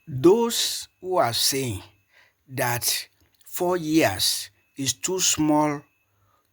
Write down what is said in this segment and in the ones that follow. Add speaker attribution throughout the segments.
Speaker 1: Those who are saying that 4 years is too small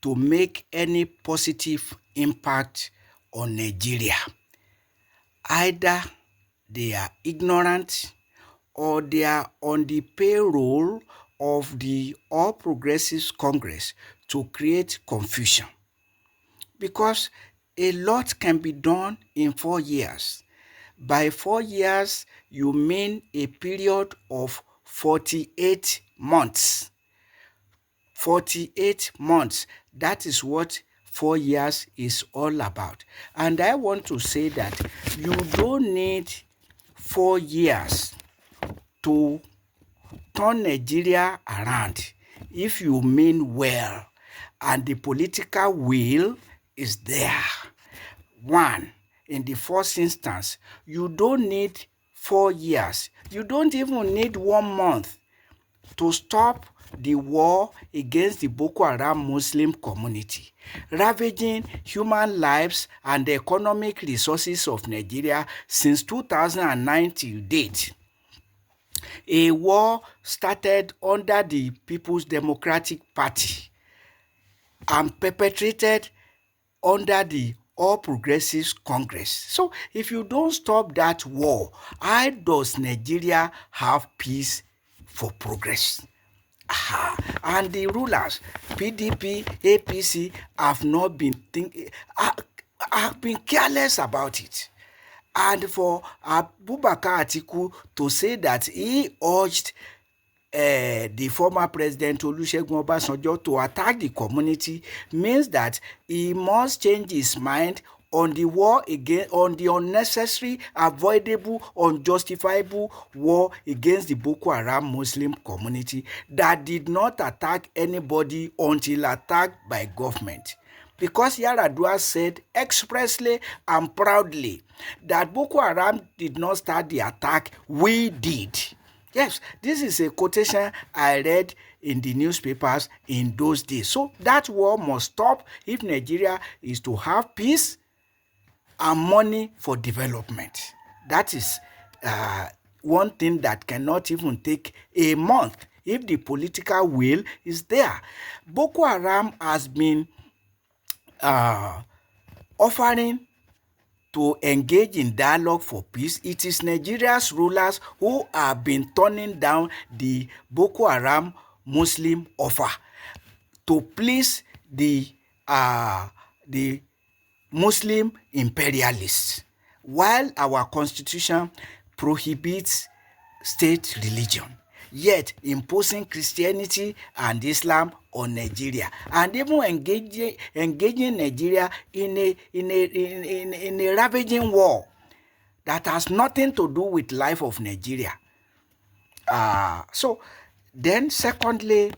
Speaker 1: to make any positive impact on Nigeria, either they are ignorant or they are on the payroll of the All Progressives Congress to create confusion, because a lot can be done in 4 years. By 4 years, you mean a period of 48 months. 48 months. That is what 4 years is all about. And I want to say that you don't need 4 years to turn Nigeria around if you mean well and the political will is there. One, in the first instance, you don't need 4 years. You don't even need 1 month to stop the war against the Boko Haram Muslim community, ravaging human lives and the economic resources of Nigeria since 2009 till date. A war started under the People's Democratic Party and perpetrated under the All Progressives Congress. So if you don't stop that war, how does Nigeria have peace for progress? And the rulers, PDP, APC, have not been have been careless about it. And for Abubakar Atiku to say that he urged the former president Olusegun Obasanjo to attack the community means that he must change his mind on the war against, on the unnecessary, avoidable, unjustifiable war against the Boko Haram Muslim community that did not attack anybody until attacked by government. Because Yaradua said expressly and proudly that Boko Haram did not start the attack, we did. Yes, this is a quotation I read in the newspapers in those days. So that war must stop if Nigeria is to have peace and money for development. That is one thing that cannot even take a month if the political will is there. Boko Haram has been offering to engage in dialogue for peace. It is Nigeria's rulers who have been turning down the Boko Haram Muslim offer to please the Muslim imperialists, while our constitution prohibits state religion, yet imposing Christianity and Islam on Nigeria, and even engaging Nigeria in a ravaging war that has nothing to do with life of Nigeria. So then secondly,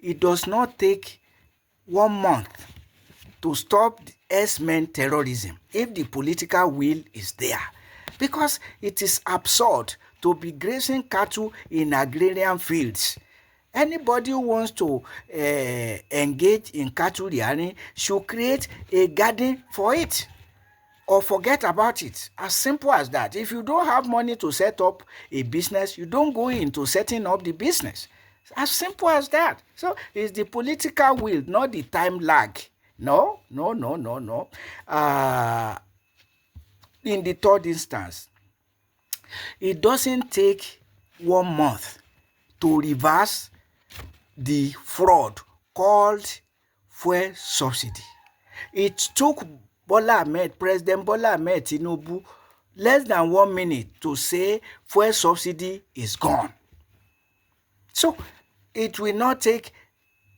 Speaker 1: it does not take 1 month to stop S-men terrorism if the political will is there, because it is absurd to be grazing cattle in agrarian fields. Anybody who wants to engage in cattle rearing should create a garden for it or forget about it. As simple as that. If you don't have money to set up a business, you don't go into setting up the business. As simple as that. So it's the political will, not the time lag. No. In the third instance, it doesn't take 1 month to reverse the fraud called fuel subsidy. It took President Bola Ahmed Tinubu less than 1 minute to say fuel subsidy is gone. So it will not take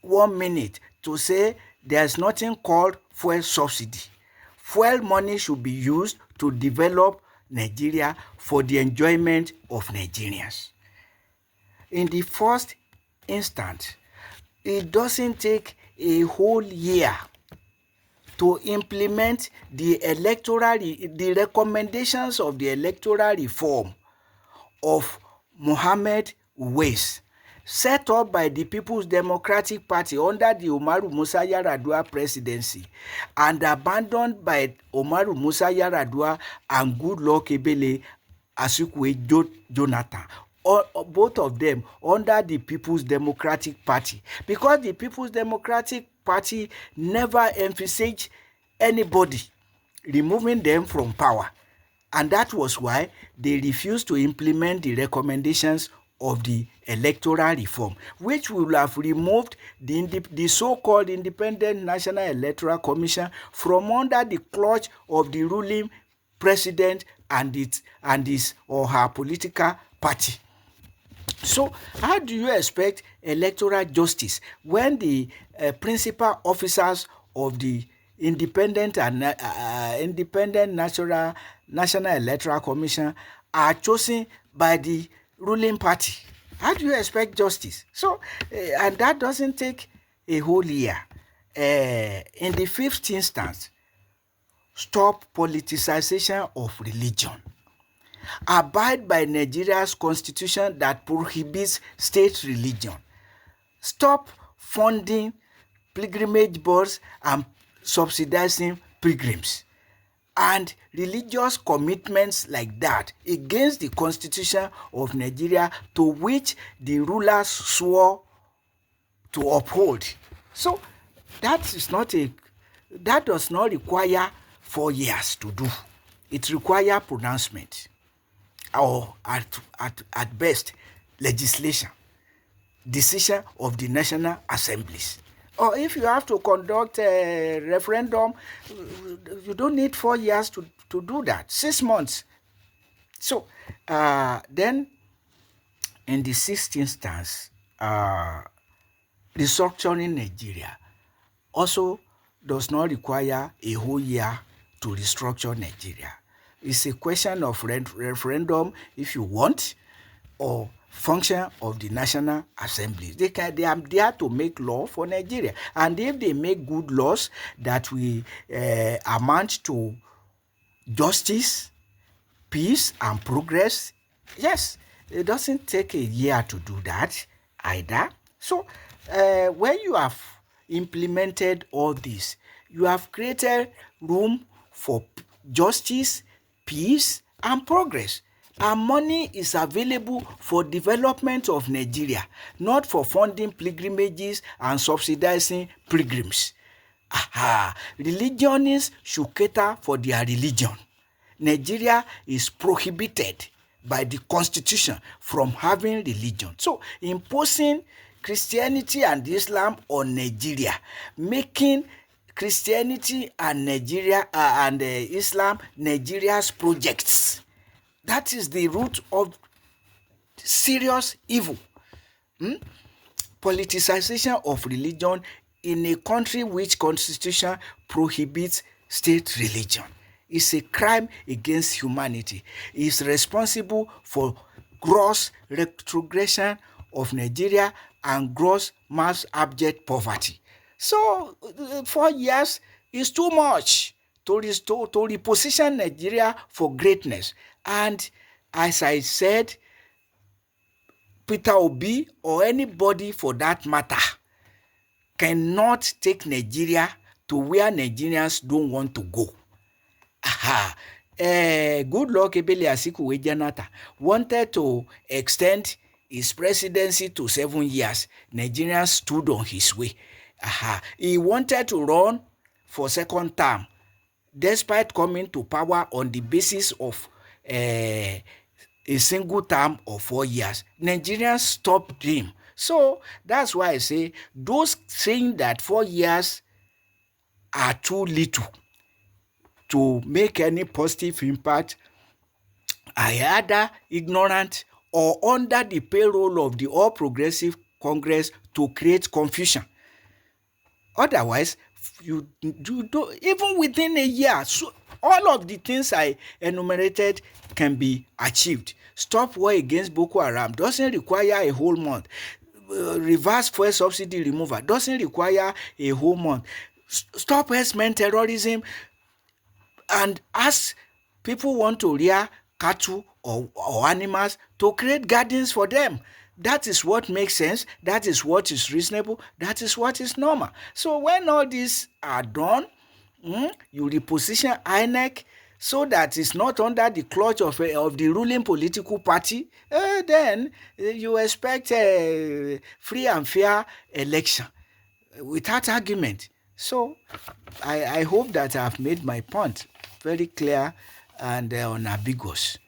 Speaker 1: 1 minute to say there's nothing called fuel subsidy. Fuel money should be used to develop Nigeria for the enjoyment of Nigerians. In the first instance, it doesn't take a whole year to implement the recommendations of the electoral reform of Mohammed Uwais, set up by the People's Democratic Party under the Umaru Musa Yar'Adua presidency and abandoned by Umaru Musa Yar'Adua and Goodluck Ebele Asukwe Jonathan, both of them under the People's Democratic Party, because the People's Democratic Party never envisaged anybody removing them from power, and that was why they refused to implement the recommendations of the electoral reform, which will have removed the so-called Independent National Electoral Commission from under the clutch of the ruling president and his or her political party. So how do you expect electoral justice when the principal officers of the Independent National Electoral Commission are chosen by the ruling party? How do you expect justice? So, and that doesn't take a whole year. In the fifth instance, stop politicization of religion. Abide by Nigeria's constitution that prohibits state religion. Stop funding pilgrimage boards and subsidizing pilgrims and religious commitments like that against the constitution of Nigeria, to which the rulers swore to uphold. So that does not require 4 years to do. It requires pronouncement, or at best legislation, decision of the national assemblies. Or if you have to conduct a referendum, you don't need 4 years to do that, 6 months. So then in the sixth instance, restructuring Nigeria also does not require a whole year to restructure Nigeria. It's a question of referendum if you want, or function of the National Assembly. They are there to make law for Nigeria. And if they make good laws that will amount to justice, peace, and progress, yes, it doesn't take a year to do that either. So when you have implemented all this, you have created room for justice, peace, and progress. And money is available for development of Nigeria, not for funding pilgrimages and subsidizing pilgrims. Religionists should cater for their religion. Nigeria is prohibited by the constitution from having religion. So imposing Christianity and Islam on Nigeria, making Christianity and Nigeria and Islam Nigeria's projects, that is the root of serious evil. Politicization of religion in a country which constitution prohibits state religion is a crime against humanity. It's responsible for gross retrogression of Nigeria and gross mass abject poverty. So 4 years is too much to reposition Nigeria for greatness. And as I said, Peter Obi or anybody for that matter cannot take Nigeria to where Nigerians don't want to go. Goodluck Ebele Azikiwe Jonathan wanted to extend his presidency to 7 years. Nigerians stood on his way. He wanted to run for second term, despite coming to power on the basis of a single term of 4 years. Nigerians stopped him. So that's why I say those saying that 4 years are too little to make any positive impact are either ignorant or under the payroll of the All Progressive Congress to create confusion. Otherwise, you do even within a year, so all of the things I enumerated can be achieved. Stop war against Boko Haram doesn't require a whole month. Reverse fuel subsidy removal doesn't require a whole month. Stop herdsmen terrorism, and ask people want to rear cattle or animals to create gardens for them. That is what makes sense. That is what is reasonable. That is what is normal. So when all these are done, you reposition INEC so that it's not under the clutch of the ruling political party, then you expect a free and fair election without argument. So I hope that I've made my point very clear and unambiguous.